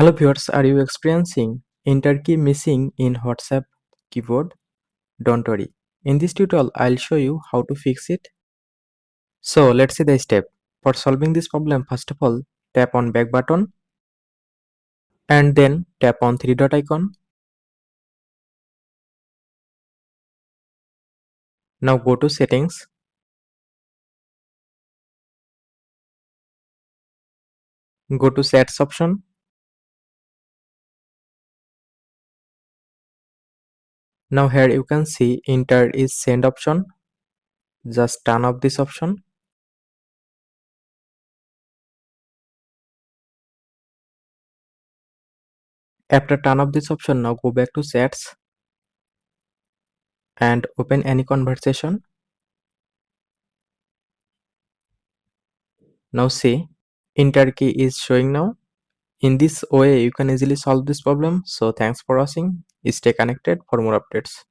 Hello viewers, are you experiencing enter key missing in WhatsApp keyboard? Don't worry. In this tutorial, I'll show you how to fix it. So let's see the step. For solving this problem, first of all, tap on back button and then tap on three dot icon. Now go to settings. Go to chats option. Now here you can see enter is send option. Just turn off this option. After turn off this option, now go back to chats and open any conversation. Now see enter key is showing now. In this way, you can easily solve this problem. So thanks for watching. Stay connected for more updates.